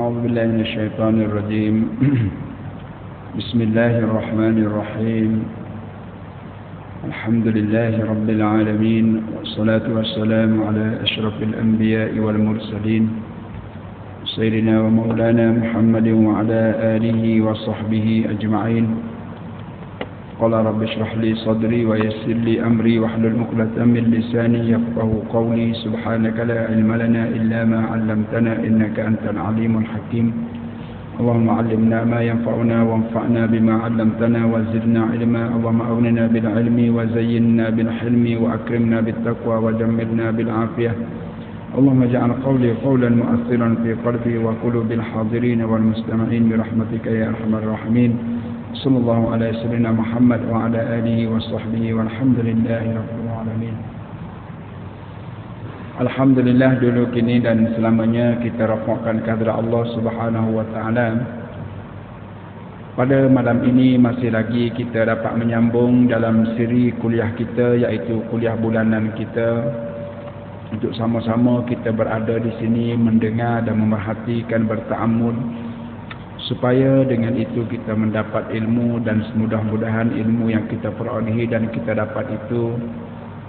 أعوذ بالله من الشيطان الرجيم بسم الله الرحمن الرحيم الحمد لله رب العالمين والصلاة والسلام على أشرف الأنبياء والمرسلين سيدنا ومولانا محمد وعلى آله وصحبه أجمعين قال رب اشرح لي صدري ويسر لي أمري واحلل عقدة من لساني يفقهوا قولي سبحانك لا علم لنا إلا ما علمتنا إنك أنت العليم الحكيم اللهم علمنا ما ينفعنا وانفعنا بما علمتنا وزدنا علما اللهم أغننا بالعلم وزيننا بالحلم وأكرمنا بالتقوى وجملنا بالعافية اللهم اجعل قولي قولا مؤثرا في قلبي وقلوب الحاضرين والمستمعين برحمتك يا أرحم الراحمين صلى الله على سيدنا محمد وعلى آله وصحبه والحمد لله رب العالمين. Alhamdulillah, dulu kini dan selamanya kita rafa'kan kehadrat Allah Subhanahu wa taala. Pada malam ini masih lagi kita dapat menyambung dalam siri kuliah kita, iaitu kuliah bulanan kita, untuk sama-sama kita berada di sini mendengar dan memerhatikan, berta'ammul, supaya dengan itu kita mendapat ilmu, dan semudah-mudahan ilmu yang kita perolehi dan kita dapat itu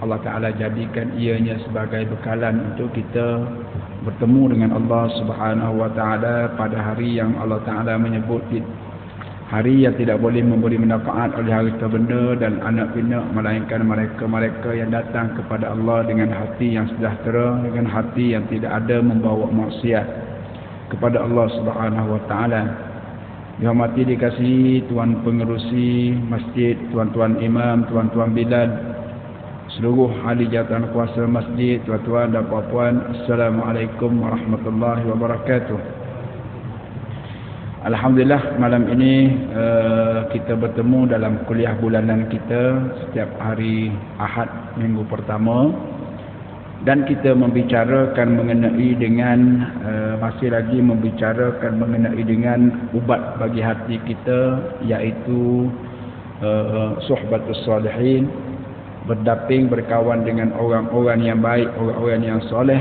Allah Ta'ala jadikan ianya sebagai bekalan untuk kita bertemu dengan Allah Subhanahu wa Ta'ala pada hari yang Allah Ta'ala menyebut hari yang tidak boleh memberi manfaat oleh harta benda dan anak pinak, melainkan mereka-mereka yang datang kepada Allah dengan hati yang sejahtera, dengan hati yang tidak ada membawa maksiat kepada Allah Subhanahu wa Ta'ala. Dihormati, dikasihi tuan pengerusi masjid, tuan-tuan imam, tuan-tuan bilal, seluruh ahli jawatan kuasa masjid, tuan-tuan dan puan-puan, Assalamualaikum warahmatullahi wabarakatuh. Alhamdulillah, malam ini kita bertemu dalam kuliah bulanan kita setiap hari Ahad minggu pertama, dan kita membicarakan mengenai dengan masih lagi membicarakan mengenai dengan ubat bagi hati kita, iaitu suhbatus salihin, berdaping, berkawan dengan orang-orang yang baik, orang-orang yang soleh.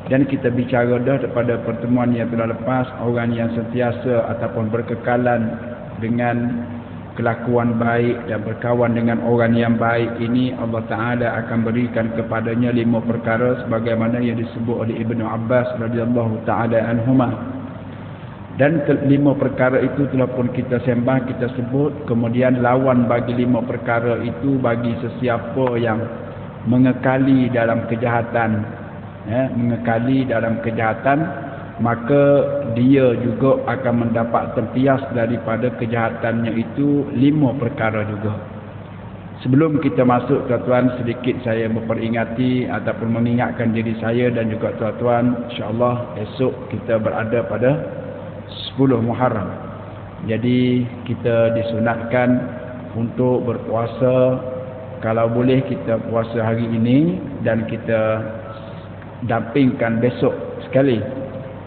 Dan kita bicara dah pada pertemuan yang telah lepas, orang yang sentiasa ataupun berkekalan dengan kelakuan baik dan berkawan dengan orang yang baik ini, Allah Ta'ala akan berikan kepadanya 5 perkara sebagaimana yang disebut oleh Ibnu Abbas radhiyallahu ta'ala anhumah. Dan 5 perkara itu telah pun kita sembah, kita sebut. Kemudian lawan bagi 5 perkara itu bagi sesiapa yang mengekali dalam kejahatan, mengekali dalam kejahatan, maka dia juga akan mendapat tempias daripada kejahatannya itu 5 perkara juga. Sebelum kita masuk, tuan-tuan, sedikit saya memperingati ataupun mengingatkan diri saya dan juga tuan-tuan, insya-Allah esok kita berada pada 10 Muharram. Jadi kita disunatkan untuk berpuasa, kalau boleh kita puasa hari ini dan kita dampingkan besok sekali.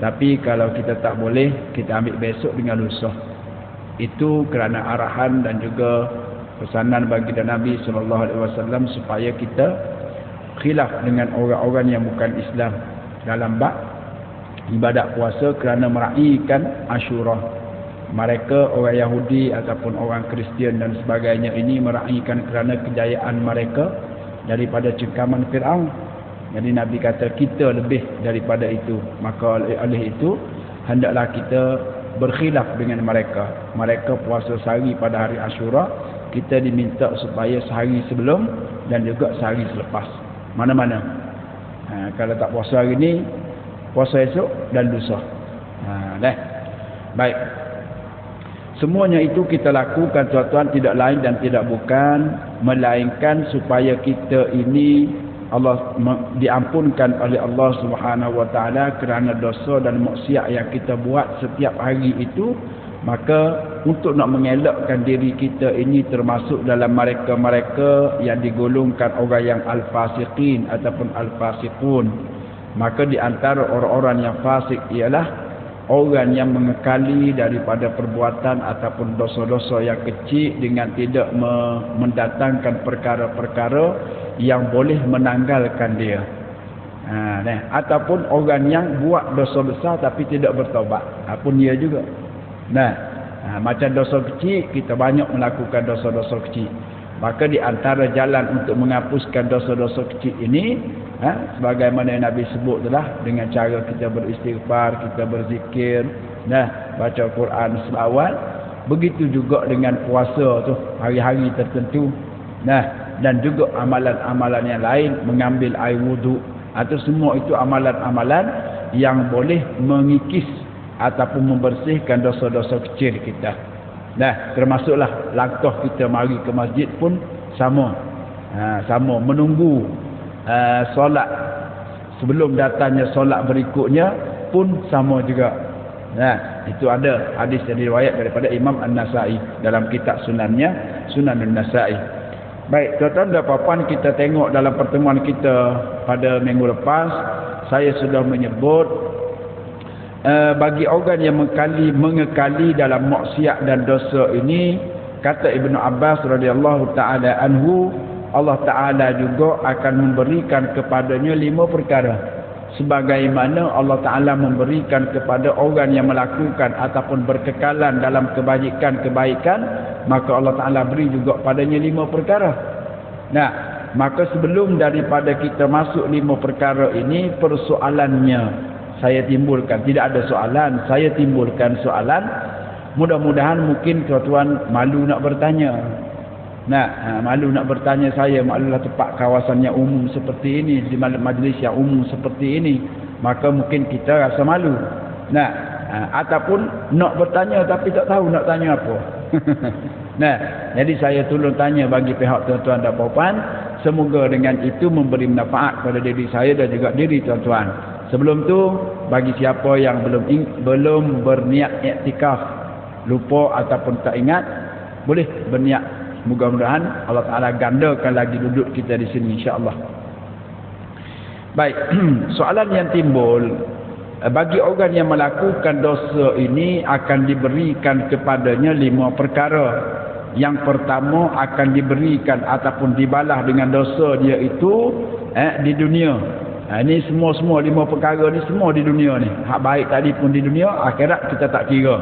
Tapi kalau kita tak boleh, kita ambil besok dengan lusa. Itu kerana arahan dan juga pesanan baginda Nabi SAW supaya kita khilaf dengan orang-orang yang bukan Islam dalam bab ibadat puasa, kerana meraihkan Ashura. Mereka, orang Yahudi ataupun orang Kristian dan sebagainya ini, meraihkan kerana kejayaan mereka daripada cengkaman Fir'aun. Jadi Nabi kata kita lebih daripada itu. Maka oleh itu hendaklah kita berkhilaf dengan mereka. Mereka puasa sehari pada hari Ashura, kita diminta supaya sehari sebelum dan juga sehari selepas. Mana-mana. Kalau tak puasa hari ini, puasa esok dan lusa. Baik. Semuanya itu kita lakukan, tuan-tuan, tidak lain dan tidak bukan melainkan supaya kita ini Allah diampunkan oleh Allah Subhanahu wa Ta'ala kerana dosa dan maksiat yang kita buat setiap hari itu. Maka untuk nak mengelakkan diri kita ini termasuk dalam mereka-mereka yang digolongkan orang yang al-fasiqin ataupun al-fasiqun, maka di antara orang-orang yang fasik ialah orang yang mengekali daripada perbuatan ataupun dosa-dosa yang kecil dengan tidak mendatangkan perkara-perkara yang boleh menanggalkan dia. Ataupun orang yang buat dosa besar tapi tidak bertaubat, pun dia juga. Macam dosa kecil, kita banyak melakukan dosa-dosa kecil. Maka di antara jalan untuk menghapuskan dosa-dosa kecil ini, sebagaimana yang Nabi sebut itulah, dengan cara kita beristighfar, kita berzikir, baca Quran, selawat. Begitu juga dengan puasa tu, hari-hari tertentu. Dan juga amalan-amalan yang lain, mengambil air wuduk, atau semua itu amalan-amalan yang boleh mengikis ataupun membersihkan dosa-dosa kecil kita. Termasuklah langkah kita mari ke masjid pun sama. Sama menunggu solat sebelum datangnya solat berikutnya pun sama juga. Itu ada hadis yang diriwayat daripada Imam An-Nasai dalam kitab sunannya, Sunan An-Nasai. Baik, tuan-tuan dan puan, kita tengok dalam pertemuan kita pada minggu lepas, saya sudah menyebut bagi orang yang mengekali dalam maksiat dan dosa ini, kata Ibnu Abbas radhiyallahu taala anhu, Allah Taala juga akan memberikan kepadanya 5 perkara. Sebagaimana Allah Taala memberikan kepada orang yang melakukan ataupun berkekalan dalam kebaikan, maka Allah Taala beri juga padanya 5 perkara. Maka sebelum daripada kita masuk 5 perkara ini, persoalannya saya timbulkan, tidak ada soalan, saya timbulkan soalan. Mudah-mudahan mungkin tuan-tuan malu nak bertanya. Malu nak bertanya saya, maklumlah tempat kawasannya umum seperti ini, di majlis yang umum seperti ini, maka mungkin kita rasa malu. Ataupun nak bertanya tapi tak tahu nak tanya apa. Jadi saya tolong tanya bagi pihak tuan-tuan dan puan, semoga dengan itu memberi manfaat pada diri saya dan juga diri tuan-tuan. Sebelum tu, bagi siapa yang belum berniat iktikaf, lupa ataupun tak ingat, boleh berniat. Mudah-mudahan Allah Ta'ala gandakan lagi duduk kita di sini, insya-Allah. Baik, soalan yang timbul, bagi orang yang melakukan dosa ini akan diberikan kepadanya 5 perkara. Yang pertama, akan diberikan ataupun dibalas dengan dosa dia itu di dunia. Ini semua 5 perkara ni semua di dunia ni. Hak baik tadi pun di dunia, akhirat kita tak kira.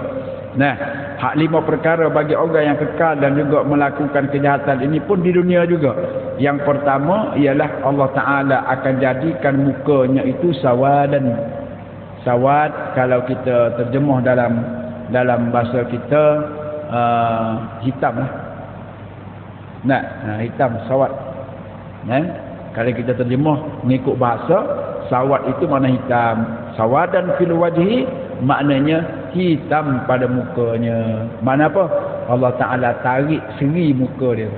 Hak 5 perkara bagi orang yang kekal dan juga melakukan kejahatan ini pun di dunia juga. Yang pertama ialah Allah Ta'ala akan jadikan mukanya itu sawadan. Sawad kalau kita terjemah dalam bahasa kita hitam lah. Hitam, sawad. Kalau kita terjemah mengikut bahasa, sawad itu makna hitam. Sawadan fil wajhi maknanya hitam pada mukanya. Mana apa? Allah Ta'ala tarik seri muka dia.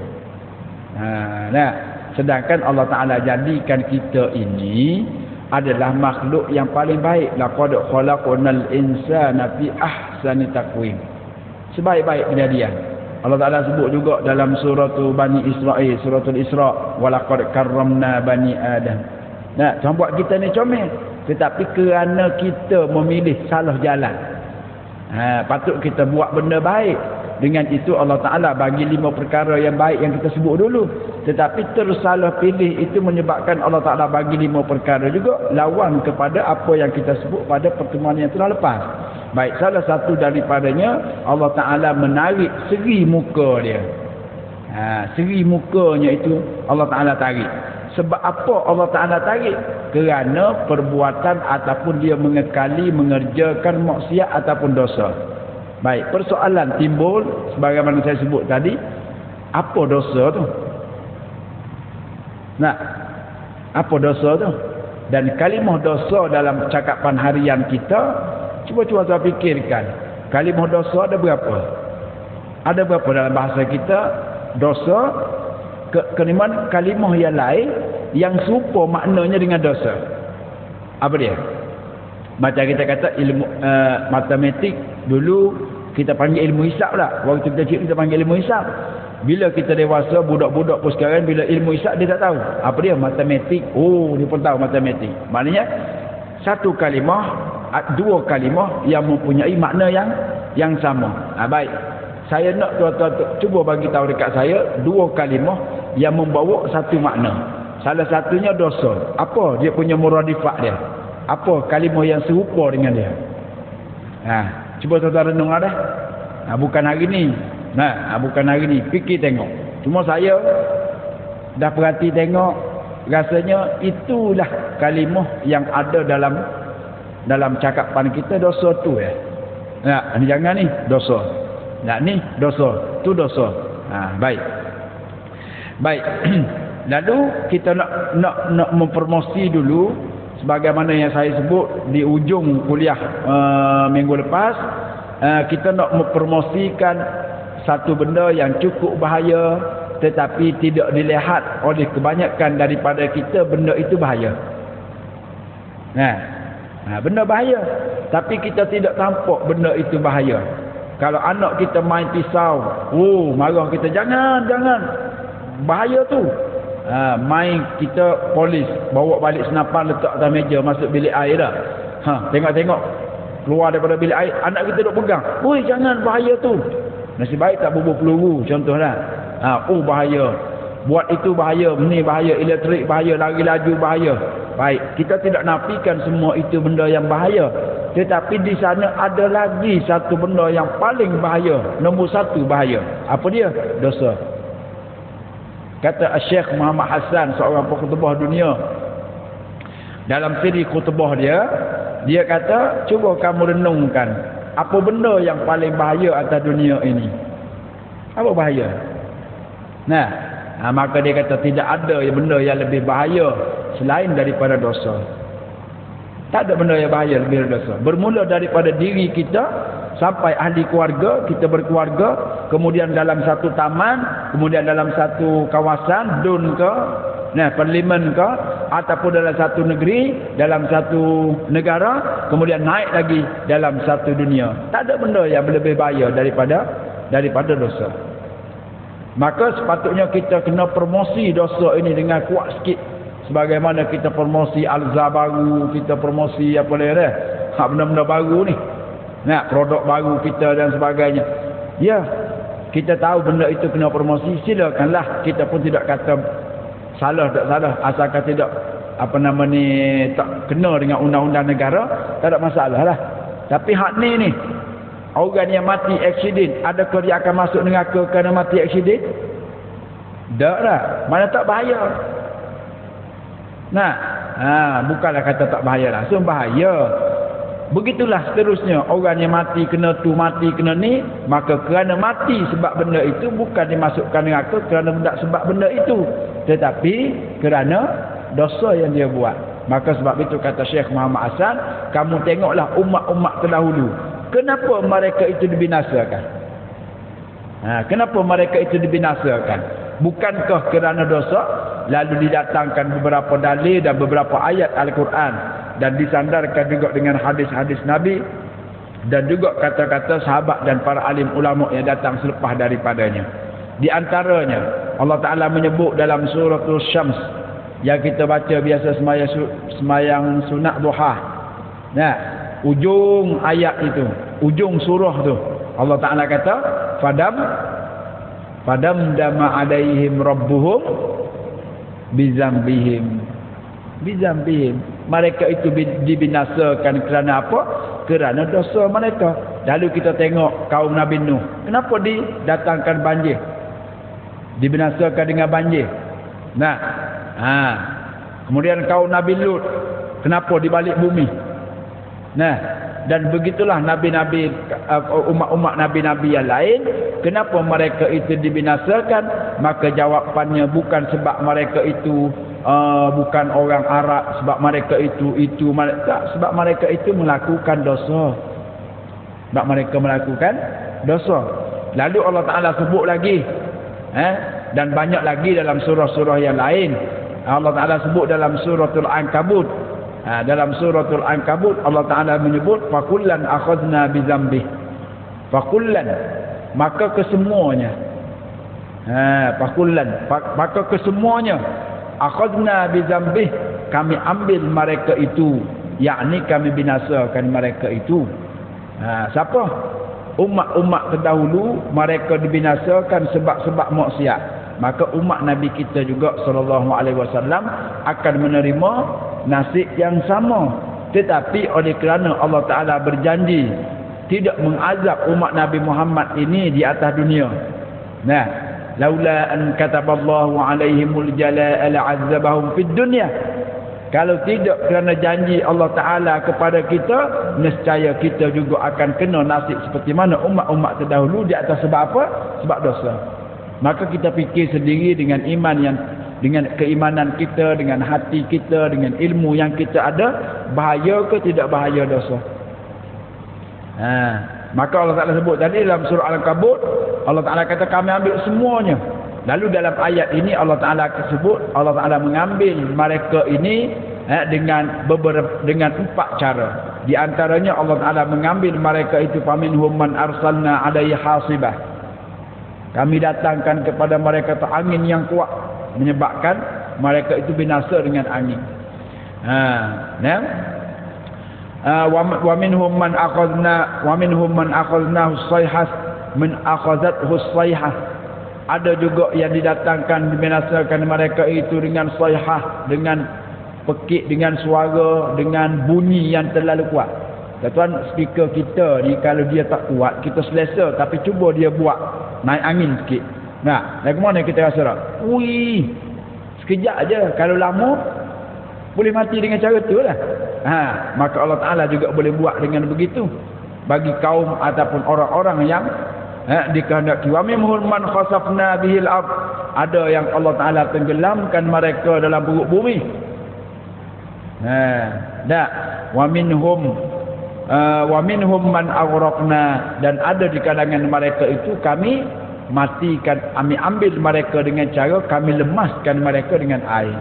Sedangkan Allah Ta'ala jadikan kita ini adalah makhluk yang paling baik. Laqad khalaqnal insana fi ahsani taqwim. Sebaik-baik kejadian. Allah Ta'ala sebut juga dalam suratul Bani Israel, suratul Isra, walaqad karramna bani Adam. Tuhan buat kita ni comel, tetapi kerana kita memilih salah jalan, patut kita buat benda baik. Dengan itu Allah Ta'ala bagi 5 perkara yang baik yang kita sebut dulu. Tetapi terus salah pilih itu menyebabkan Allah Ta'ala bagi 5 perkara juga lawan kepada apa yang kita sebut pada pertemuan yang telah lepas. Baik, salah satu daripadanya Allah Ta'ala menarik seri muka dia. Seri mukanya itu Allah Ta'ala tarik. Sebab apa Allah Ta'ala tarik? Kerana perbuatan ataupun dia mengekali mengerjakan maksiat ataupun dosa. Baik, persoalan timbul sebagaimana saya sebut tadi, apa dosa tu? Apa dosa tu? Dan kalimah dosa dalam cakapan harian kita, cuba saya fikirkan. Kalimah dosa ada berapa? Ada berapa dalam bahasa kita? Dosa, kalimah yang lain yang serupa maknanya dengan dosa. Apa dia? Macam kita kata ilmu matematik dulu kita panggil ilmu hisab lah. Waktu kita kecil kita panggil ilmu hisab. Bila kita dewasa, budak-budak pun sekarang bila ilmu hisab dia tak tahu. Apa dia? Matematik. Oh, dia pun tahu matematik. Maknanya satu kalimah, 2 kalimah yang mempunyai makna yang sama. Baik. Saya nak tuan-tuan cuba bagi tahu dekat saya 2 kalimah yang membawa satu makna. Salah satunya dosa. Apa dia punya muradifat dia? Apa kalimah yang serupa dengan dia? Cuba tuan-tuan renung dah. Bukan hari ni. Bukan hari ni. Fikir tengok. Cuma saya dah perhati tengok, rasanya itulah kalimah yang ada dalam cakapan kita, dosa tu ya. Ni jangan ni dosa. Ni dosa, tu dosa. Baik. Lalu kita nak mempromosi dulu sebagaimana yang saya sebut di ujung kuliah minggu lepas, kita nak mempromosikan satu benda yang cukup bahaya tetapi tidak dilihat oleh kebanyakan daripada kita. Benda itu bahaya. Benda bahaya tapi kita tidak tampak benda itu bahaya. Kalau anak kita main pisau, marah kita, jangan bahaya tu. Main kita polis bawa balik senapan letak atas meja, masuk bilik air dah. Tengok keluar daripada bilik air, anak kita duk pegang, jangan, bahaya tu. Nasib baik tak bubuh peluru contohlah. Bahaya, buat itu bahaya, ni bahaya, elektrik bahaya, lari laju bahaya. Baik, kita tidak nafikan semua itu benda yang bahaya, tetapi di sana ada lagi satu benda yang paling bahaya, nombor satu bahaya. Apa dia? Dosa. Kata Syekh Muhammad Hassan, seorang pengkhutbah dunia, dalam siri khutbah dia kata, cuba kamu renungkan apa benda yang paling bahaya atas dunia ini. Apa bahaya? Maka dia kata tidak ada benda yang lebih bahaya selain daripada dosa. Tak ada benda yang bahaya lebih daripada dosa. Bermula daripada diri kita sampai ahli keluarga, kita berkeluarga, kemudian dalam satu taman, kemudian dalam satu kawasan, dun ke, parlimen ke, ataupun dalam satu negeri, dalam satu negara, kemudian naik lagi dalam satu dunia. Tak ada benda yang lebih bahaya daripada dosa. Maka sepatutnya kita kena promosi dosa ini dengan kuat sikit. Sebagaimana kita promosi alza baru, kita promosi apa lagi benda-benda baru ni. Produk baru kita dan sebagainya. Ya, kita tahu benda itu kena promosi, silakanlah. Kita pun tidak kata salah tak salah, asalkan tidak tak kena dengan undang-undang negara, tak ada masalah lah. Tapi hak ni orang yang mati aksiden, adakah dia akan masuk neraka kerana mati aksiden? Tak lah. Mana tak bahaya. Bukanlah kata tak bahaya, langsung bahaya. Begitulah seterusnya. Orang yang mati kena tu, mati kena ni, maka kerana mati sebab benda itu, bukan dimasukkan neraka kerana sebab benda itu, tetapi kerana dosa yang dia buat. Maka sebab itu kata Syekh Muhammad Hassan, kamu tengoklah umat-umat terdahulu, kenapa mereka itu dibinasakan? Kenapa mereka itu dibinasakan? Bukankah kerana dosa? Lalu didatangkan beberapa dalil dan beberapa ayat Al-Quran, dan disandarkan juga dengan hadis-hadis Nabi, dan juga kata-kata sahabat dan para alim ulama yang datang selepas daripadanya. Di antaranya Allah Ta'ala menyebut dalam suratul Syams yang kita baca biasa semayang sunat duha. Ujung ayat itu, ujung surah tu, Allah Ta'ala kata, Fadam dama alaihim rabbuhum bizambihim. Mereka itu dibinasakan kerana apa? Kerana dosa mereka. Lalu kita tengok kaum Nabi Nuh, kenapa didatangkan banjir? Dibinasakan dengan banjir. Kemudian kaum Nabi Lut, kenapa dibalik bumi? Dan begitulah nabi-nabi, umat-umat nabi-nabi yang lain, kenapa mereka itu dibinasakan? Maka jawapannya bukan sebab mereka itu bukan orang Arab, sebab mereka itu sebab mereka itu melakukan dosa. Sebab mereka melakukan dosa. Lalu Allah Ta'ala sebut lagi, dan banyak lagi dalam surah-surah yang lain. Allah Ta'ala sebut dalam suratul Ankabut. Dalam suratul Ankabut Allah Ta'ala menyebut fakullan akhadna bizambih. Fakullan, maka kesemuanya. Maka kesemuanya akhadna bizambih, kami ambil mereka itu, yakni kami binasakan mereka itu. Siapa? Umat-umat terdahulu, mereka dibinasakan sebab-sebab maksiat. maka umat Nabi kita juga sallallahu alaihi wasallam akan menerima nasib yang sama. Tetapi oleh kerana Allah Taala berjanji tidak mengazab umat Nabi Muhammad ini di atas dunia. Nah, laula an kataballahu alaihimul jalaa la'azzabahum fid dunya. Kalau tidak kerana janji Allah Ta'ala kepada kita, nescaya kita juga akan kena nasib seperti mana umat-umat terdahulu di atas sebab apa? Sebab dosa. Maka kita fikir sendiri dengan iman yang, dengan keimanan kita, dengan hati kita, dengan ilmu yang kita ada, bahaya ke tidak bahaya dosa? Maka Allah Ta'ala sebut tadi dalam surah Al-Ankabut, Allah Ta'ala kata kami ambil semuanya. Lalu dalam ayat ini Allah Ta'ala sebut, Allah Ta'ala mengambil mereka ini dengan empat cara. Di antaranya Allah Ta'ala mengambil mereka itu faminhum man arsalna alaihi hasibah. Kami datangkan kepada mereka tu angin yang kuat menyebabkan mereka itu binasa dengan angin. Wa minhum man akhadnahu sayhah min akhazathu sayhah. Ada juga yang didatangkan dibinasakan mereka itu dengan sayhah, dengan pekik, dengan suara, dengan bunyi yang terlalu kuat. Tuan, speaker kita ni kalau dia tak kuat, kita selesa, tapi cuba dia buat naik angin sikit. Nah, lagu mana kita rasa tak? Ui, sekejap aja. Kalau lama boleh mati dengan cara tu lah. Maka Allah Ta'ala juga boleh buat dengan begitu bagi kaum ataupun orang-orang yang dikehendaki. Wa minhum man khasafna bihil ard. Ada yang Allah Ta'ala tenggelamkan mereka dalam perut bumi. Wa minhum man aghraqna. Dan ada di kalangan mereka itu kami matikan, kami ambil mereka dengan cara kami lemaskan mereka dengan air.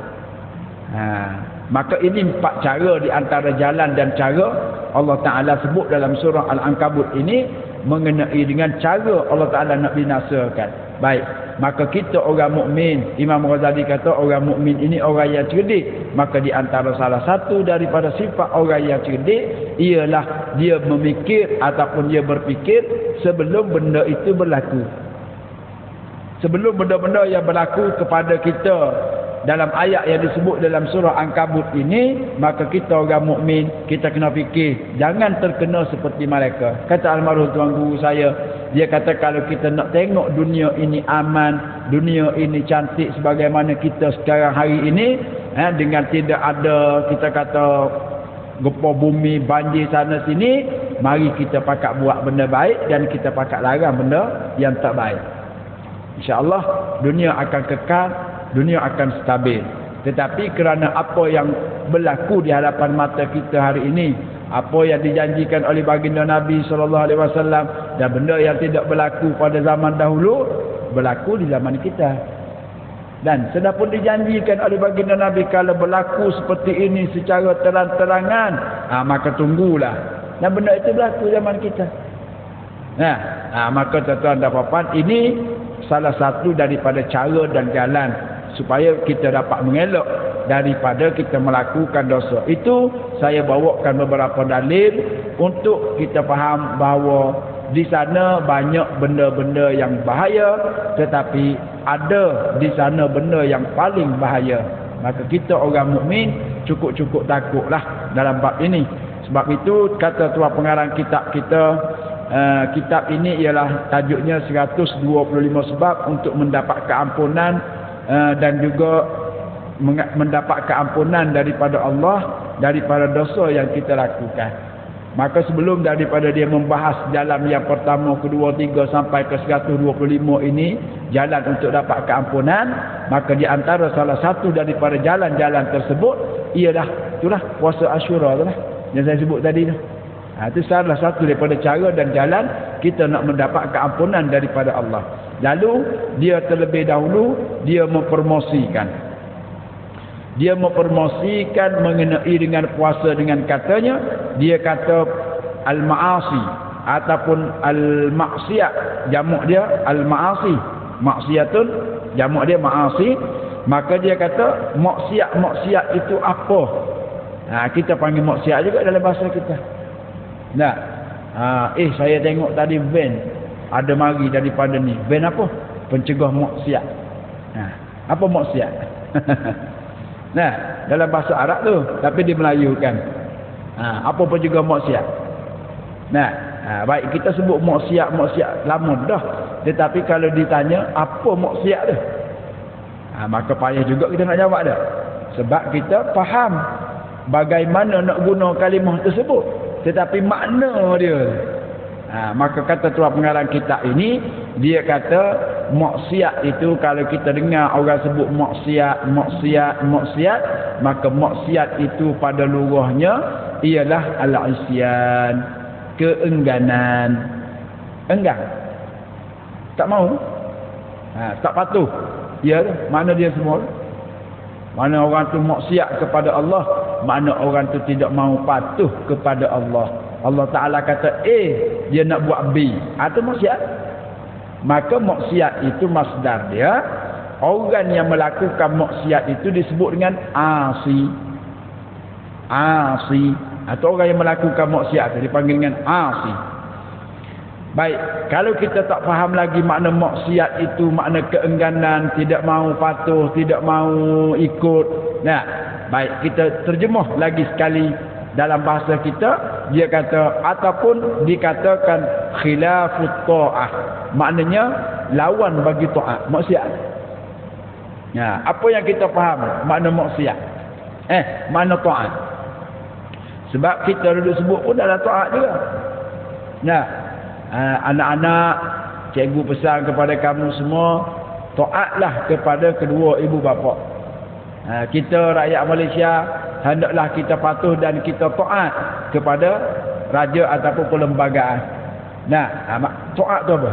Maka ini empat cara di antara jalan dan cara Allah Ta'ala sebut dalam surah Al-Ankabut ini mengenai dengan cara Allah Ta'ala nak binasakan. Baik, maka kita orang mukmin, Imam Ghazali kata orang mukmin ini orang yang cerdik. Maka di antara salah satu daripada sifat orang yang cerdik ialah dia memikir ataupun dia berfikir sebelum benda itu berlaku. Sebelum benda-benda yang berlaku kepada kita dalam ayat yang disebut dalam surah Ankabut ini, maka kita orang mukmin kita kena fikir jangan terkena seperti mereka. Kata almarhum tuan guru saya, dia kata kalau kita nak tengok dunia ini aman, dunia ini cantik sebagaimana kita sekarang hari ini, dengan tidak ada kita kata gempa bumi, banjir sana sini, mari kita pakat buat benda baik dan kita pakat larang benda yang tak baik. InsyaAllah dunia akan kekal, dunia akan stabil. Tetapi kerana apa yang berlaku di hadapan mata kita hari ini, apa yang dijanjikan oleh baginda Nabi SAW dan benda yang tidak berlaku pada zaman dahulu berlaku di zaman kita. Dan sudah pun dijanjikan oleh baginda Nabi kalau berlaku seperti ini secara terang-terangan, maka tunggulah. Dan benda itu berlaku zaman kita. Maka tuan-tuan dan puan-puan, ini salah satu daripada cara dan jalan supaya kita dapat mengelak daripada kita melakukan dosa. Itu saya bawakan beberapa dalil untuk kita faham bahawa di sana banyak benda-benda yang bahaya, tetapi ada di sana benda yang paling bahaya. Maka kita orang mukmin cukup-cukup takutlah dalam bab ini. Sebab itu kata tuan pengarang kitab kita, kitab ini ialah tajuknya 125 sebab untuk mendapat keampunan dan juga mendapat keampunan daripada Allah daripada dosa yang kita lakukan. Maka sebelum daripada dia membahas jalan yang pertama, kedua, tiga sampai ke 125 ini, jalan untuk dapat keampunan, maka di antara salah satu daripada jalan-jalan tersebut ialah itulah puasa Asyura itulah yang saya sebut tadi tu. Itu salah satu daripada cara dan jalan kita nak mendapat keampunan daripada Allah. Lalu dia terlebih dahulu dia mempromosikan mengenai dengan puasa dengan katanya, dia kata al-ma'asi ataupun al-maksiyat, jamak dia al-ma'asi, maksiatun jamak dia ma'asi. Maka dia kata maksiat itu apa? Kita panggil maksiat juga dalam bahasa kita. Saya tengok tadi van ada mari daripada ni. Van apa? Pencegah maksiat. Nah, apa maksiat? Nah, dalam bahasa Arab tu, tapi di Melayu kan. Apa pun juga maksiat. Nah, baik kita sebut maksiat lama dah. Tetapi kalau ditanya apa maksiat tu? Maka payah juga kita nak jawab dah. Sebab kita faham bagaimana nak guna kalimah tersebut. Tetapi makna dia. Maka kata tuan pengarang kitab ini, dia kata maksiat itu kalau kita dengar orang sebut maksiat, maka maksiat itu pada luruhnya ialah al-isyan, keengganan. Enggan. Tak mau. Tak patuh. Ya, mana dia semua? Mana orang tu maksiat kepada Allah, mana orang tu tidak mau patuh kepada Allah. Allah Ta'ala kata dia nak buat B. Itu maksiat. Maka maksiat itu masdar dia. Orang yang melakukan maksiat itu disebut dengan asi. Atau orang yang melakukan maksiat itu dipanggil dengan asi. Baik, kalau kita tak faham lagi makna maksiat itu, makna keengganan, tidak mau patuh, tidak mau ikut. Nah, baik, kita terjemah lagi sekali dalam bahasa kita. Dia kata, ataupun dikatakan khilafut ta'ah. Maknanya lawan bagi ta'at, maksiat. Nah, apa yang kita faham makna maksiat? Makna ta'at. Sebab kita dulu sebut pun dalam ta'at juga. Nah, anak-anak, cikgu pesan kepada kamu semua, taatlah kepada kedua ibu bapa. Kita rakyat Malaysia hendaklah kita patuh dan kita taat kepada raja ataupun perlembagaan. Nah, taat tu apa?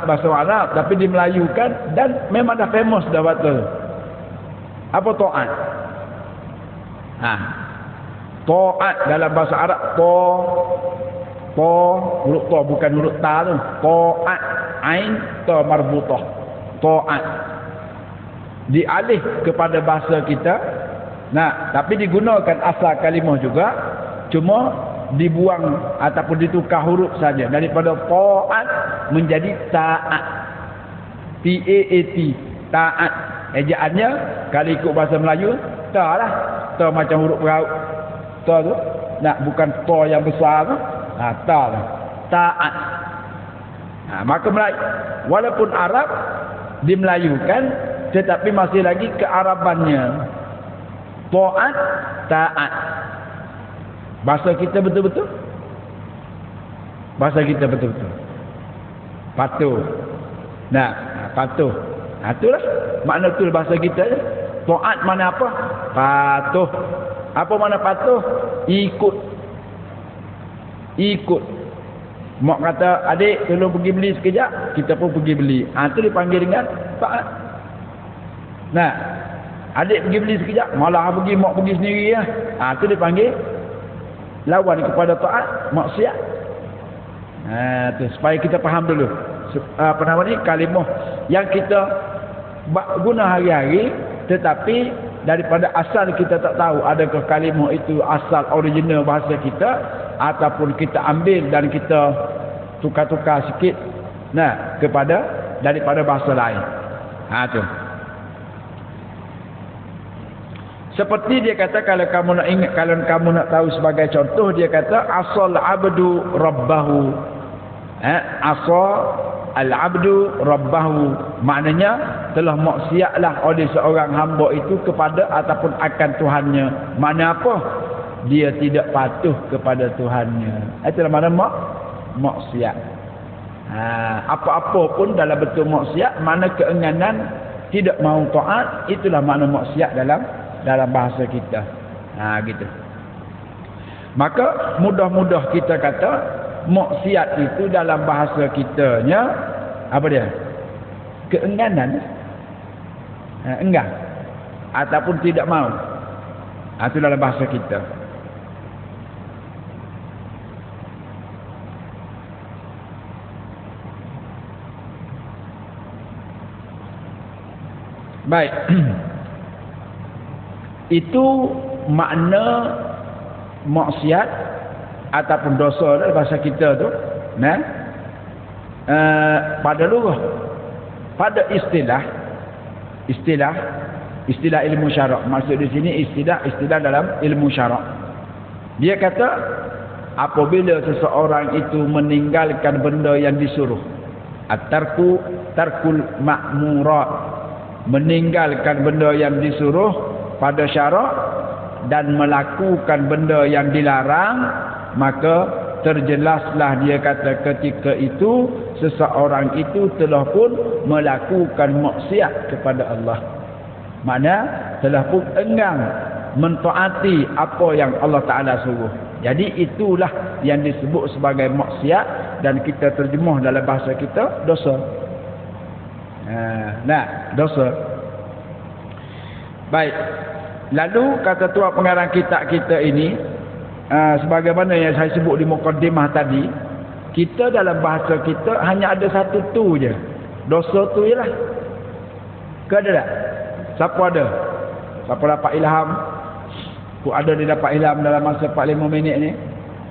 Bahasa Arab tapi dimelayukan dan memang dah famous dah betul. Apa taat? Taat dalam bahasa Arab, huruf ta bukan huruf ta tu. Taat, ain ta marbutah. Taat. Dialih kepada bahasa kita. Nah, tapi digunakan asal kalimah juga, cuma dibuang ataupun ditukar huruf saja daripada taat menjadi taat. T-A-A-T, taat. Ejaannya kalau ikut bahasa Melayu, ta lah. Ta macam huruf raut. Ta tu, nak bukan ta yang besar tu. Ta lah. Taat. Maka Melayu, walaupun Arab dimelayukan, tetapi masih lagi kearabannya. Taat, taat. Bahasa kita betul-betul? Bahasa kita betul-betul. Patuh. Nah, patuh. Itulah makna betul bahasa kita. Taat mana apa? Patuh. Apa mana patuh? Ikut. Ikut. Mak kata, adik tolong pergi beli sekejap, kita pun pergi beli. Itu dipanggil dengan taat. Nah, adik pergi beli sekejap, malah pergi, mak pergi sendiri ya. Itu dipanggil lawan kepada taat, maksiat. Tu supaya kita faham dulu. Apa nama ni? Kalimah yang kita guna hari-hari, tetapi daripada asal kita tak tahu adakah kalimah itu asal original bahasa kita ataupun kita ambil dan kita tukar-tukar sikit kepada daripada bahasa lain. Tu. Seperti dia kata, kalau kamu nak ingat, kalau kamu nak tahu sebagai contoh, dia kata asal abdu rabbahu. Asal al-abdu rabbahu, maknanya telah maksiatlah oleh seorang hamba itu kepada ataupun akan Tuhannya. Mana apa? Dia tidak patuh kepada Tuhannya. Itulah mana maksiat. Apa-apa pun dalam bentuk maksiat, mana keenganan, tidak mahu taat, itulah makna maksiat dalam bahasa kita. Gitu. Maka mudah-mudah kita kata maksiat itu dalam bahasa kitanya apa dia? Keengganan. Enggan ataupun tidak mahu. Itu dalam bahasa kita. Baik. Itu makna maksiat ataupun dosa dalam bahasa kita tu. pada lughah, pada istilah ilmu syarak. Maksud di sini istilah dalam ilmu syarak. Dia kata apabila seseorang itu meninggalkan benda yang disuruh, tarkul ma'murat, meninggalkan benda yang disuruh pada syarak dan melakukan benda yang dilarang, maka terjelaslah dia kata ketika itu seseorang itu telah pun melakukan maksiat kepada Allah. Makna telah pun enggan mentaati apa yang Allah Ta'ala suruh. Jadi itulah yang disebut sebagai maksiat, dan kita terjemuh dalam bahasa kita dosa. Dosa. Baik. Lalu kata tuan pengarang kitab kita ini, sebagaimana yang saya sebut di mukaddimah tadi, kita dalam bahasa kita hanya ada satu tu je. Dosa tu ialah. Ke ada tak? Siapa ada? Siapa dapat ilham? Ada dia dapat ilham dalam masa 45 minit ni?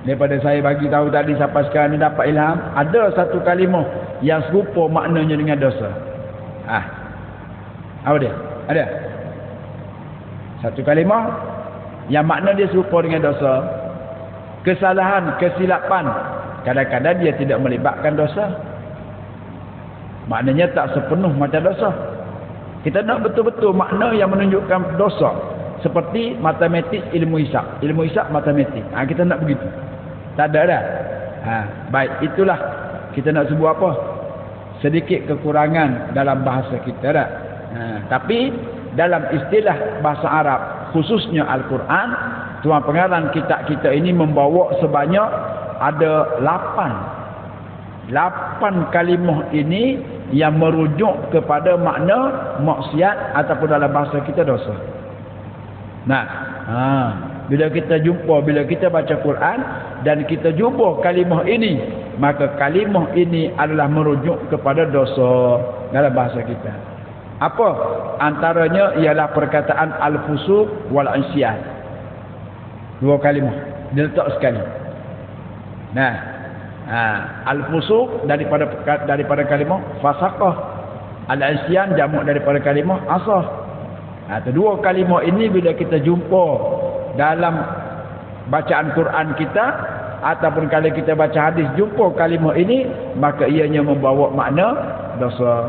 Daripada saya bagi tahu tadi sampai sekarang ni dapat ilham. Ada satu kalimah yang serupa maknanya dengan dosa. Apa dia? Ada? Satu kalimah yang makna dia serupa dengan dosa. Kesalahan, kesilapan, kadang-kadang dia tidak melibatkan dosa. Maknanya tak sepenuh macam dosa. Kita nak betul-betul makna yang menunjukkan dosa. Seperti matematik, ilmu hisab. Ilmu hisab, matematik. Kita nak begitu. Tak ada dah. Baik, itulah kita nak sebut apa? Sedikit kekurangan dalam bahasa kita dah. Tapi dalam istilah bahasa Arab, khususnya Al-Quran, tuan pengarang kitab kita ini membawa sebanyak ada 8 kalimah ini yang merujuk kepada makna maksiat ataupun dalam bahasa kita dosa. Bila kita baca Quran dan kita jumpa kalimah ini, maka kalimah ini adalah merujuk kepada dosa dalam bahasa kita. Apa? Antaranya ialah perkataan al-fusuq wal isyan. 2 kalimah diletak sekali. Al-fusuq daripada kalimah fasaqah, al-isyan jamak daripada kalimah asah. Kedua kalimah ini bila kita jumpa dalam bacaan Quran kita ataupun kalau kita baca hadis jumpa kalimah ini, maka ianya membawa makna dosa,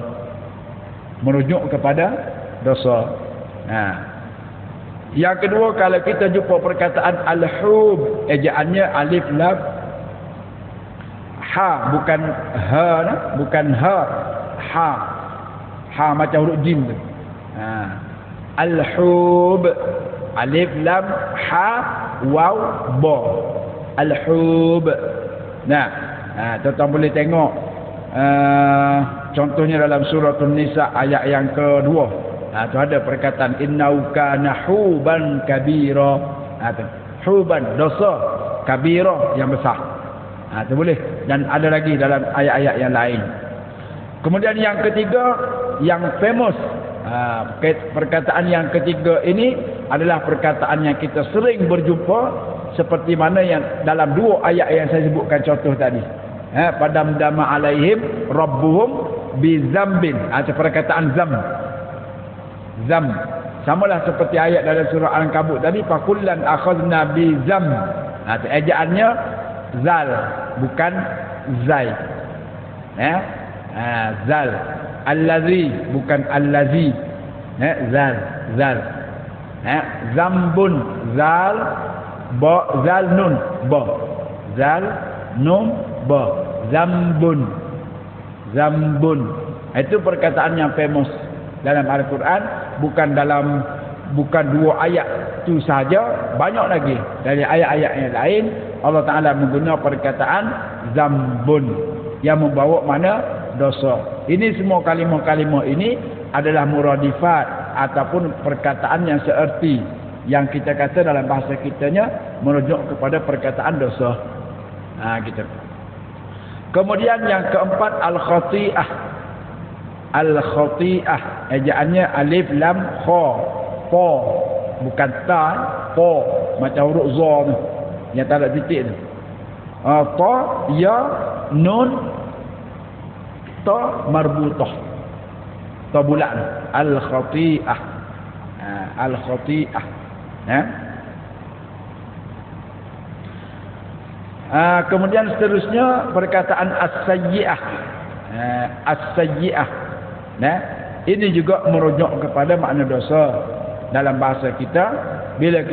merujuk kepada dosa. Yang kedua, kalau kita jumpa perkataan al-hub, ejaannya alif lam ha, bukan ha, bukan ha, ha macam huruf jim tu. Al-hub, alif lam ha waw ba, al-hub. Tuan-tuan boleh tengok contohnya dalam surah An-Nisa ayat yang kedua. Tu ada perkataan innau kana huban kabira. Huban dosa, kabira yang besar. Tu boleh. Dan ada lagi dalam ayat-ayat yang lain. Kemudian yang ketiga, yang famous, perkataan yang ketiga ini adalah perkataan yang kita sering berjumpa, seperti mana yang dalam 2 ayat yang saya sebutkan contoh tadi. Padamdama alaihim rabbuhum bizambin. Perkataan zam samalah seperti ayat dalam surah Al-Ankabut tadi, fakullan akhadna bizam. Ejaannya zal, bukan zai. Zal. Allazi, bukan allazi. Zal. Zambun, zal ba, zal nun ba, zal nun ba, zambun. Itu perkataan yang famous dalam Al-Quran, bukan 2 ayat itu sahaja, banyak lagi dari ayat-ayat yang lain Allah Ta'ala menggunakan perkataan zambun yang membawa mana dosa. Ini semua kalimah-kalimah ini adalah muradifat ataupun perkataan yang seerti, yang kita kata dalam bahasa kitanya merujuk kepada perkataan dosa. Gitu. Kemudian yang keempat, al-khati'ah. Al-khati'ah, ejaannya alif lam kha, pa, bukan ta, pa macam huruf za tu yang tak ada titik tu. Ta, ya, nun, ta marbutah. Ta bulat. Al-khati'ah. Al-khati'ah. Ya. Kemudian seterusnya perkataan as-sayyi'ah. As-sayyi'ah. Nah, ini juga merujuk kepada makna dosa dalam bahasa kita. Bila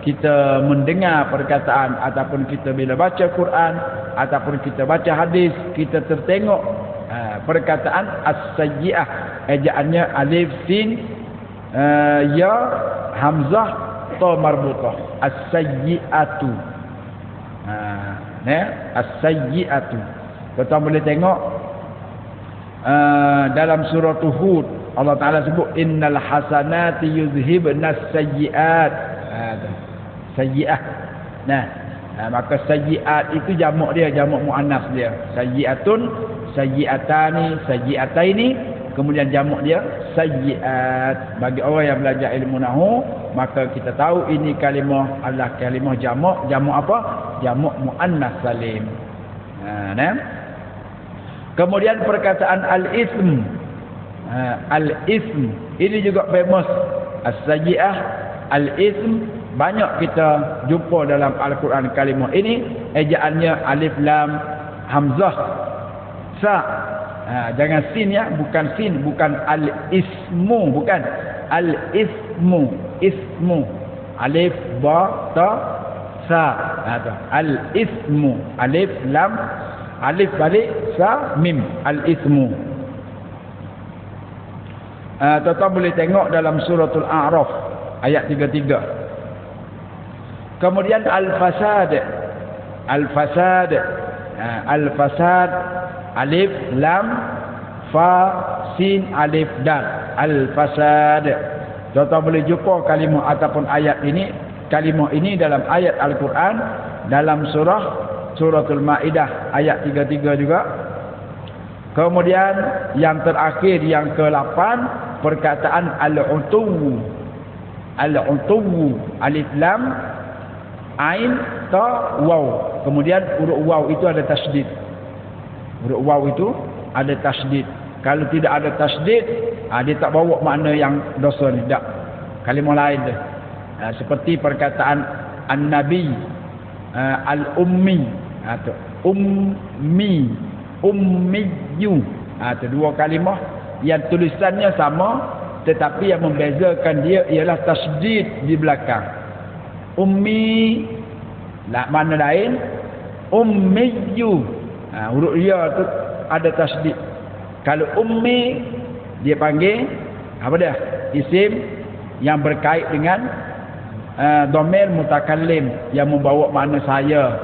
kita mendengar perkataan ataupun kita bila baca Quran ataupun kita baca hadis, kita tertengok perkataan as-sayyi'ah, ejaannya alif sin ya hamzah ta marbutah, as-sayyi'atu. As-sayyi'atu. Kita boleh tengok dalam surah Hud Allah Taala sebut innal hasanati yuzhibnas sayyi'at. Sayyi'ah. Maka sayyi'at itu jamak dia, jamak muannas dia. Sayyi'atun, sayyi'atani, sayyi'ataini, kemudian jamak dia sayyi'at. Bagi orang yang belajar ilmu nahwu, maka kita tahu ini kalimah adalah kalimah jamak. Jamak apa? Jamak muannas salim. Kemudian perkataan al-ism. Al-ism ini juga famous. As-sayyi'ah, al-ism, banyak kita jumpa dalam Al-Quran kalimah ini. Ejaannya alif lam hamzah sa. Jangan sin ya, bukan sin, bukan al-ismu, bukan al-ismu, ismu, alif ba ta sa. Al-ismu, alif lam alif balik sa mim, al-ismu. Tuan-tuan boleh tengok dalam suratul A'raf ayat 33. Kemudian al-fasad. Al-fasad. Al-fasad alif lam fa sin alif dal. Al-fasad. Tuan-tuan boleh jumpa kalimah ataupun ayat ini, kalimah ini dalam ayat Al-Quran dalam suratul Maidah ayat 33 juga. Kemudian yang terakhir yang ke-8 perkataan al-utuwu. Al-utuwu alif lam ain ta waw. Kemudian huruf waw itu ada tasydid. Huruf waw itu ada tasydid. Kalau tidak ada tasydid, dia tak bawa makna yang dosa ni, tak. Kalimah lain dia. Seperti perkataan an-nabi, al-ummi, ummi, ummiyu. Itu dua kalimah yang tulisannya sama tetapi yang membezakan dia ialah tasydid di belakang. Ummi makna lain, ummiyu. Huruf ya tu ada tasydid. Kalau ummi dia panggil apa dia? Isim yang berkait dengan dhamir mutakallim yang membawa makna saya.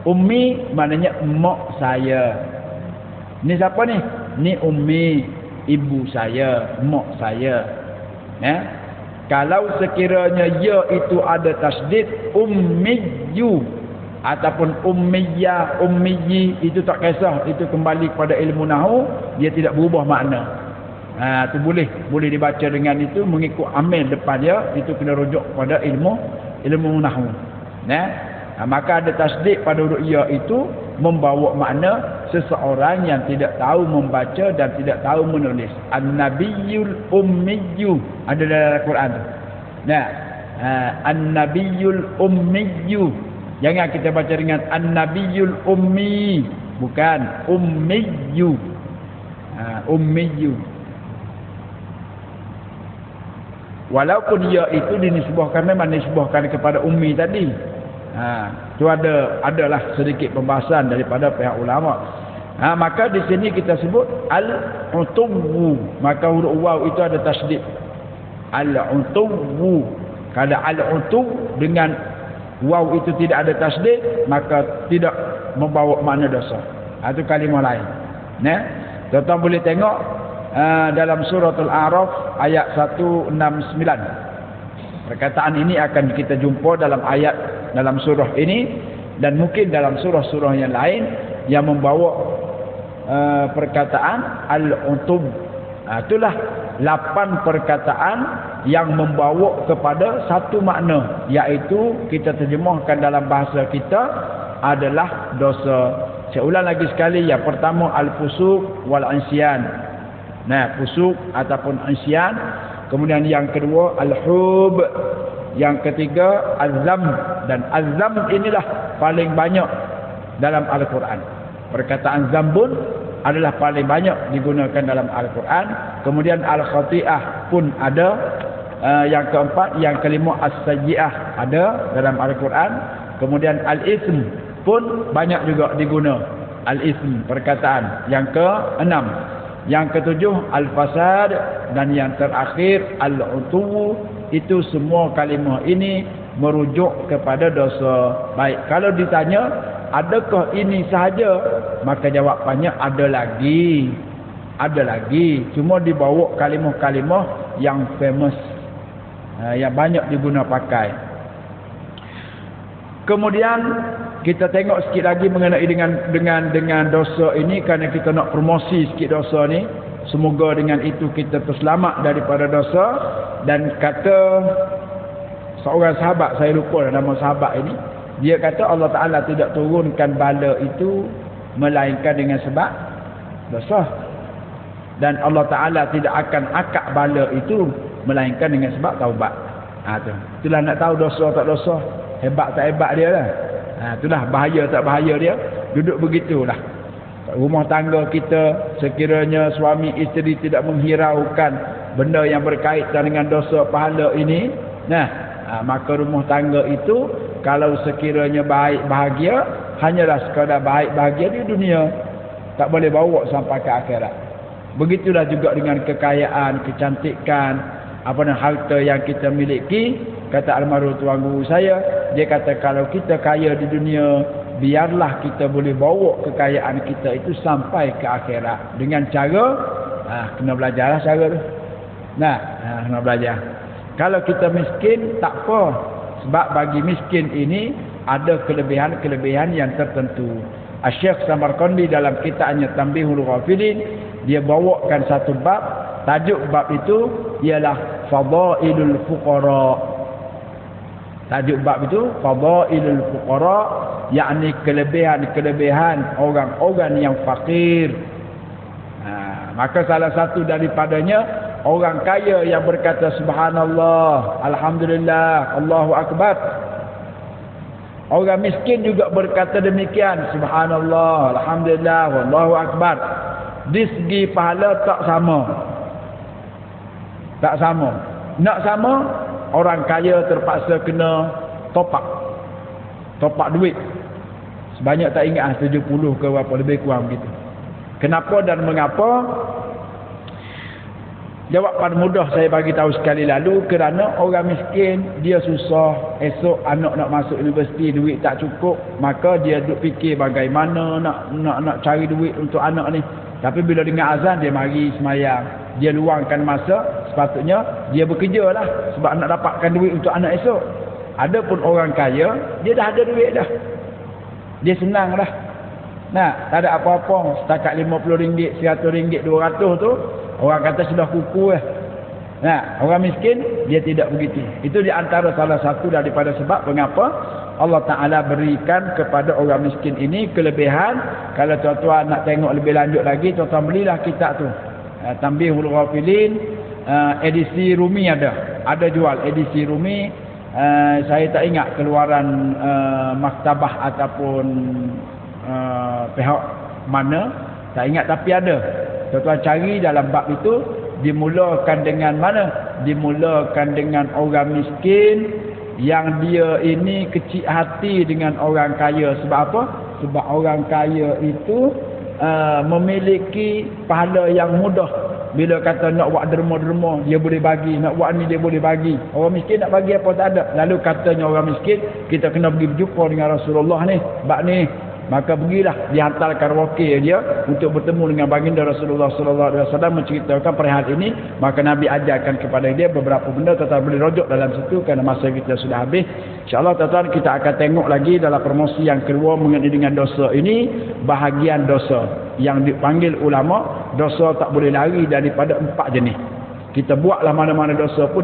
Ummi maknanya mak saya. Ni siapa ni? Ni ummi, ibu saya, mak saya. Kalau sekiranya ya itu ada tasydid, ummiyu ataupun ummiyah, ummiyi, itu tak kisah, itu kembali kepada ilmu nahwu, dia tidak berubah makna. Itu boleh dibaca dengan itu mengikut amil depan dia, itu kena rujuk pada ilmu nahwu. Maka ada tasydid pada huruf ya itu membawa makna seseorang yang tidak tahu membaca dan tidak tahu menulis. An-nabiyul ummiyyu ada dalam Al-Quran tu. An-nabiyul ummiyyu. Jangan kita baca dengan an-nabiyul ummi, bukan ummiyyu. Ummiyyu. Walaupun ya itu dinisbahkan, memang dinisbahkan kepada ummi tadi. Itu adalah sedikit pembahasan daripada pihak ulama. Maka di sini kita sebut al-utuwu. Maka huruf waw itu ada tasydid. Al-utuwu. Kalau al-utuw dengan waw itu tidak ada tasydid, maka tidak membawa makna dosa. Itu kalimah lain. Tuan-tuan boleh tengok dalam suratul A'raf ayat 169. Perkataan ini akan kita jumpa dalam ayat dalam surah ini dan mungkin dalam surah-surah yang lain yang membawa perkataan al-utub. Itulah 8 perkataan yang membawa kepada satu makna, iaitu kita terjemahkan dalam bahasa kita adalah dosa Saya ulang lagi sekali, yang pertama al-fusuq wal isyan. Nah, fusuq ataupun isyan. Kemudian yang kedua al-hub. Yang ketiga az-zam, dan az-zam inilah paling banyak dalam Al-Quran. Perkataan zambun adalah paling banyak digunakan dalam Al-Quran. Kemudian al-khati'ah pun ada. Yang keempat, yang kelima as-sayyi'ah ada dalam Al-Quran. Kemudian al-ism pun banyak juga diguna. Al-ism perkataan. Yang keenam, yang ketujuh al-fasad, dan yang terakhir al-utuwu. Itu semua kalimah ini merujuk kepada dosa baik. Kalau ditanya adakah ini sahaja, maka jawapannya ada lagi. Ada lagi, cuma dibawa kalimah-kalimah yang famous, yang banyak diguna pakai. Kemudian kita tengok sikit lagi mengenai dengan dosa ini, kerana kita nak promosi sikit dosa ni. Semoga dengan itu kita terselamat daripada dosa. Dan kata seorang sahabat, saya lupa nama sahabat ini, dia kata Allah Ta'ala tidak turunkan bala itu melainkan dengan sebab dosa. Dan Allah Ta'ala tidak akan akak bala itu melainkan dengan sebab taubat. Itulah nak tahu dosa tak dosa, hebat tak hebat dia lah. Itulah bahaya tak bahaya dia. Duduk begitulah rumah tangga kita, sekiranya suami isteri tidak menghiraukan benda yang berkaitan dengan dosa pahala ini, maka rumah tangga itu kalau sekiranya baik bahagia, hanyalah sekadar baik bahagia di dunia, tak boleh bawa sampai ke akhirat. Begitulah juga dengan kekayaan, kecantikan, harta yang kita miliki. Kata almarhum tuan guru saya, dia kata kalau kita kaya di dunia, biarlah kita boleh bawa kekayaan kita itu sampai ke akhirat dengan cara kena belajarlah cara tu. Kena belajar. Kalau kita miskin tak apa, sebab bagi miskin ini ada kelebihan-kelebihan yang tertentu. Syekh Samarqandi dalam kitabnya Tanbihul Ghafilin, dia bawakan satu bab, tajuk bab itu ialah Fadailul Fuqara. Tajuk bab itu Fadailul Fuqara, yakni kelebihan-kelebihan orang-orang yang fakir. Maka salah satu daripadanya orang kaya yang berkata subhanallah, alhamdulillah, Allahu akbar. Orang miskin juga berkata demikian, subhanallah, alhamdulillah, Allahu akbar. Di segi pahala tak sama. Tak sama. Nak sama, orang kaya terpaksa kena top up duit sebanyak tak ingat 70 ke berapa, lebih kurang begitu. Kenapa dan mengapa? Jawapan mudah saya bagi tahu sekali lalu, kerana orang miskin dia susah, esok anak nak masuk universiti duit tak cukup, maka dia duk fikir bagaimana nak cari duit untuk anak ni. Tapi bila dengar azan dia mari semayang, dia luangkan masa, sepatutnya dia bekerja lah sebab nak dapatkan duit untuk anak esok. Adapun orang kaya, dia dah ada duit dah, dia senang dah. Tak ada apa-apa, setakat RM50, RM100, RM200 tu orang kata sudah kuku . Orang miskin dia tidak begitu. Itu di antara salah satu daripada sebab mengapa Allah Ta'ala berikan kepada orang miskin ini kelebihan. Kalau tuan-tuan nak tengok lebih lanjut lagi, tuan-tuan belilah kitab tu, Tanbihul Ghafilin, edisi Rumi ada jual edisi Rumi. Saya tak ingat keluaran maktabah ataupun pihak mana, tak ingat, tapi ada. Tuan-tuan cari dalam bab itu, dimulakan dengan mana? Dimulakan dengan orang miskin yang dia ini kecil hati dengan orang kaya. Sebab apa? Sebab orang kaya itu memiliki pahala yang mudah. Bila kata nak buat derma-derma, dia boleh bagi. Nak buat ni dia boleh bagi. Orang miskin nak bagi apa tak ada. Lalu katanya orang miskin, kita kena pergi berjumpa dengan Rasulullah ni, bab ni. Maka pergilah, dihantarkan wakil dia untuk bertemu dengan baginda Rasulullah SAW, menceritakan perihal ini. Maka Nabi ajarkan kepada dia beberapa benda. Tuan-tuan boleh rujuk dalam situ kerana masa kita sudah habis. InsyaAllah tuan-tuan kita akan tengok lagi dalam promosi yang kedua mengenai dengan dosa ini. Bahagian dosa yang dipanggil ulama, dosa tak boleh lari daripada 4 jenis. Kita buatlah mana-mana dosa pun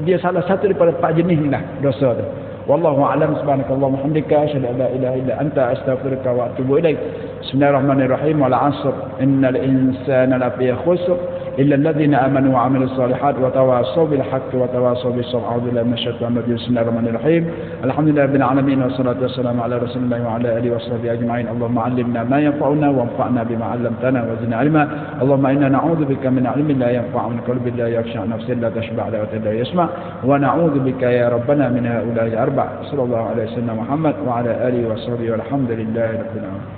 dia salah satu daripada 4 jenis ni lah dosa tu. Wallahu a'lam. Subhanakallahumma hamdika asyhadu an la ilaha illa anta astaghfiruka wa atubu ilaik. Bismillahirrahmanirrahim. Wal 'asr innal insana lafi khusr illa alladhina amanu wa 'amilus solihat wa tawassaw bil haqqi wa tawassaw bis sabr. A'udzu billahi minasy syaithanir rajim. Bismillahirrahmanirrahim. Alhamdulillahirabbil alamin wassalatu wassalamu ala rasulillah wa ala alihi washabihi ajma'in. Allahumma 'allimna ma yanfa'una wanfa'na bima 'allamtana wa zidna 'ilma. Allahumma inna na'udzubika min 'ilmin la yanfa'u, min qalbin la yakhsha, nafsin la tashba', la yasma', wa na'udzubika ya rabbana min ha'ula'i arba'. Sallallahu alaihi wasallam Muhammad wa ala alihi washabihi walhamdulillahi rabbil alamin.